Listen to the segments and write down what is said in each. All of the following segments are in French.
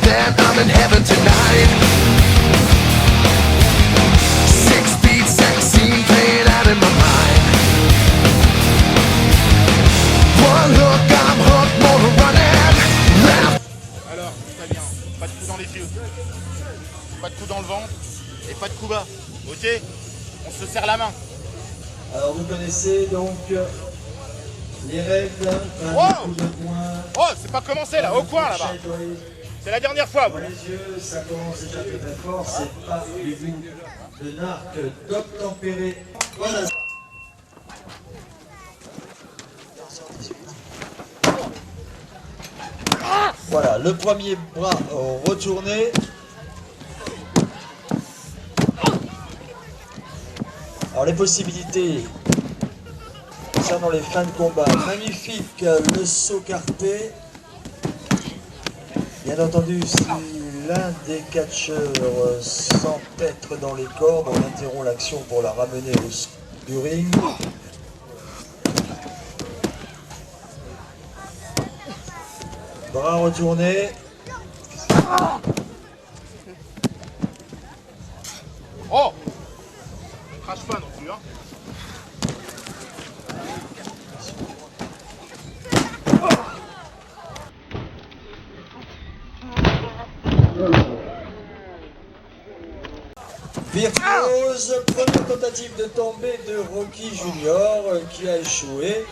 that I'm in heaven tonight. 6 feet sex scene playing out in my mind. One look, I'm hooked, more to run at. Alors, Italien, pas de coup dans les yeux, pas de coup dans le ventre et pas de coup bas, ok? On se serre la main. Alors vous connaissez donc les règles, un coup de poing. Oh, c'est pas commencé là, au coin là-bas. C'est la dernière fois. Pour les yeux, ça commence déjà très très fort, c'est pas du goût de narc d'obtempérer. Voilà. Voilà, le premier bras retourné. Alors les possibilités concernant les fins de combat, magnifique le saut carpé. Bien entendu, si l'un des catcheurs s'empêtre dans les cordes, on interrompt l'action pour la ramener au centre du ring. Bras retourné. Oh, crache pas non plus, hein. Virtuose, première tentative de tomber de Rocky Junior qui a échoué.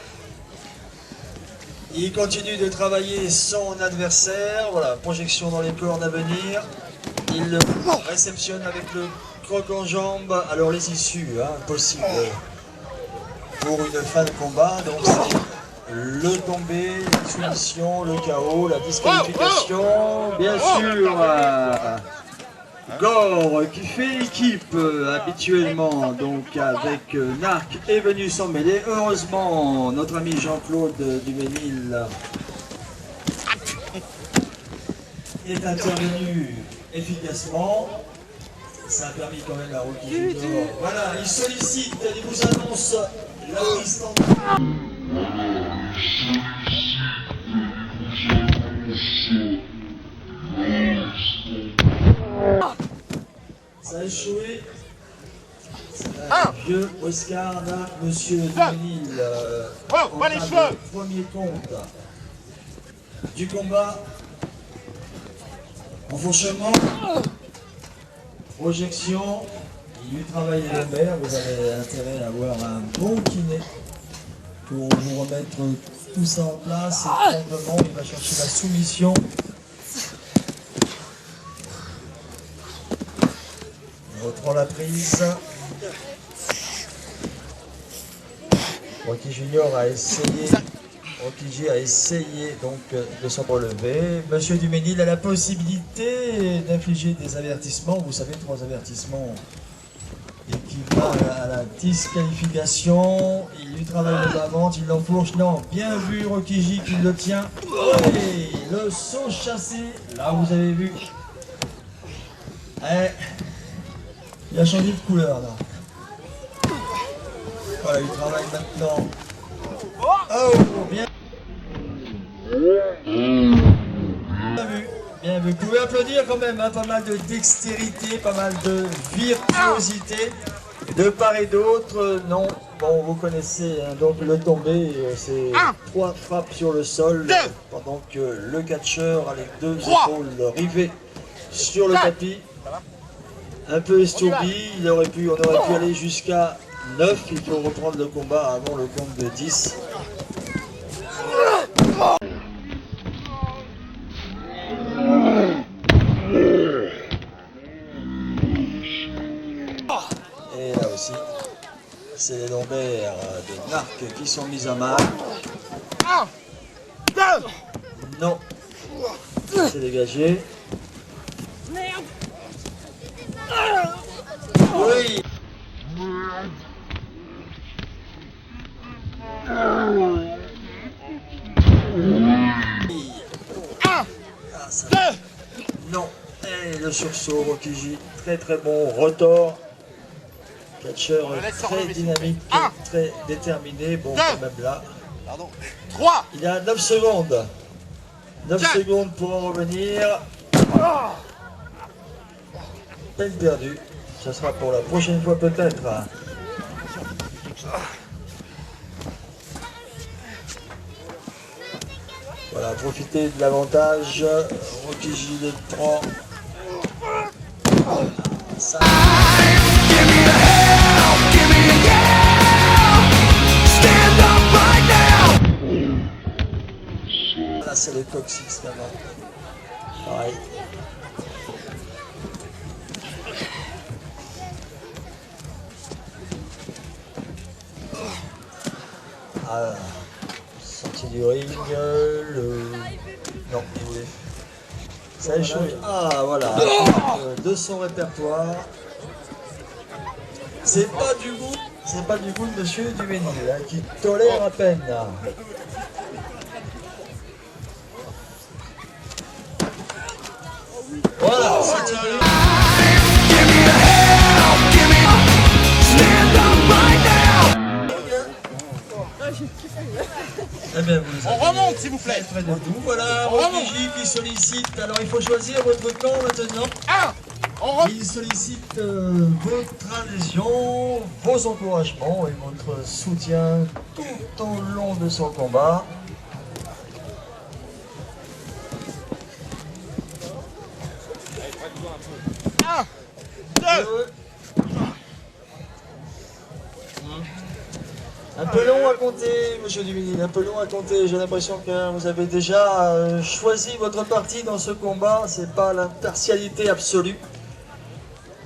Il continue de travailler son adversaire. Voilà, projection dans les cordes à venir. Il le réceptionne avec le croc en jambe. Alors les issues, possibles pour une fin de combat. Donc c'est le tombé, la soumission, le KO, la disqualification. Bien sûr, Gore qui fait équipe habituellement donc avec Narc est venu s'en mêler. Heureusement notre ami Jean-Claude Duménil est intervenu efficacement. Ça a permis quand même à Rocky Junior. Voilà, il sollicite, il vous annonce la distance. Ça a échoué. Vieux Oscar Narc, monsieur Duménil, premier compte du combat. Enfourchement, projection, il lui travaille les lombaires. Vous avez intérêt à avoir un bon kiné pour vous remettre tout ça en place. Et promptement, il va chercher la soumission. On reprend la prise. Rocky Junior a essayé. Rocky J a essayé donc de s'en relever. Monsieur Duménil a la possibilité d'infliger des avertissements. Vous savez, 3 avertissements équivalent à la disqualification. Il lui travaille le bas-ventre, il l'enfourche. Non, bien vu Rocky J qui le tient. Oui, le saut chassé. Là, vous avez vu. Il a changé de couleur là. Voilà, il travaille maintenant. Oh, bien. Bien vu, bien vu. Vous pouvez applaudir quand même, pas mal de dextérité, pas mal de virtuosité de part et d'autre. Non, bon, vous connaissez, donc le tombé, c'est 3 frappes sur le sol, pendant que le catcheur a les 2 épaules rivées sur le tapis. Un peu estourbi, on aurait pu aller jusqu'à 9, il faut reprendre le combat avant le compte de 10. Et là aussi, c'est les lombaires de Narc qui sont mis à mal. Non, c'est dégagé. Oui. Non. Et le sursaut, Rocky J, très très bon retort. Catcheur très dynamique, très déterminé. Bon, quand même là. 3. Il y a 9 secondes. 9 secondes pour en revenir. Peine perdue. Ça sera pour la prochaine fois peut-être. Voilà, profitez de l'avantage. Rocky Gilet prend. Ça. Give me a hell, give me a yell. Stand up right now. Là, c'est le coccyx maintenant. Pareil. Ah, sortie du ring, Non, il voulait. Ça échoue. Ah, voilà. De son répertoire. C'est pas du goût de Monsieur Duménil, hein, qui tolère à peine. Voilà, c'est tiré. Give me a hell, give me a stand up right now. Eh bien, vous On remonte s'il vous plaît. près de vous. Voilà, Rocky qui sollicite. Alors, il faut choisir votre camp maintenant. On remonte. Il sollicite votre adhésion, vos encouragements et votre soutien tout au long de son combat. Un peu long à compter, Monsieur Duménil, un peu long à compter. J'ai l'impression que vous avez déjà choisi votre parti dans ce combat. C'est pas l'impartialité absolue.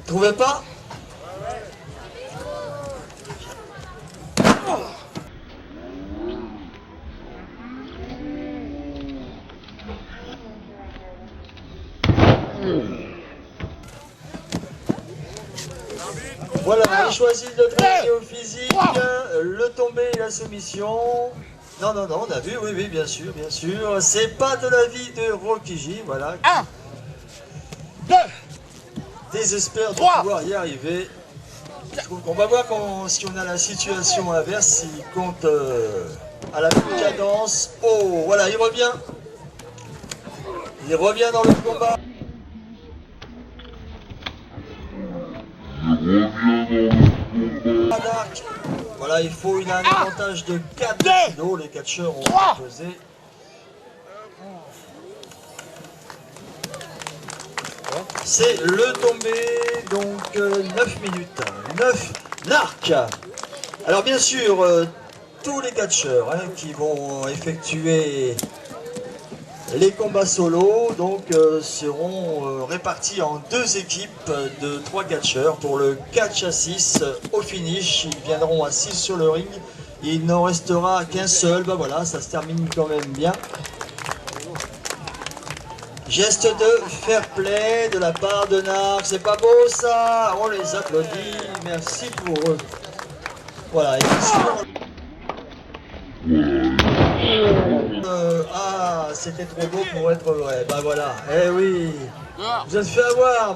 Trouvez pas? Voilà, j'ai choisi le travail au physique, le tombé et la soumission. Non, on a vu, oui, bien sûr. C'est pas de l'avis de Rocky J, voilà. 1, 2, Désespère de 3. pouvoir y arriver. On va voir si on a la situation inverse, s'il compte à la même cadence. Oh, voilà, il revient. Il revient dans le combat. Voilà, il a un avantage de 4 kilos. Les catcheurs ont pesé. C'est le tombé, donc 9 minutes. 9 narcs. Alors bien sûr, tous les catcheurs qui vont effectuer les combats solo seront répartis en 2 équipes de 3 catcheurs pour le catch à 6 au finish. Ils viendront à 6 sur le ring. Il n'en restera qu'un seul. Ben voilà, ça se termine quand même bien. Geste de fair play de la part de Narc. C'est pas beau ça? On les applaudit. Merci pour eux. Voilà, et c'était trop beau pour être vrai. Bah voilà, eh oui. Vous êtes fait avoir.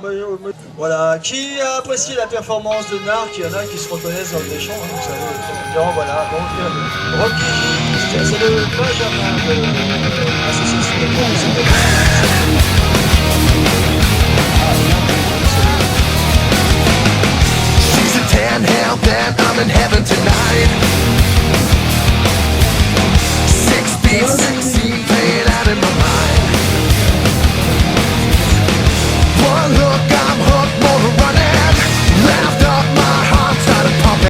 Voilà, qui a apprécié la performance de Narc? Il y en a qui se reconnaissent dans le méchant, vous savez. Non, voilà, donc Rocky J, c'est le Benjamin de l'association de She's a 10, hell bent, I'm in heaven tonight.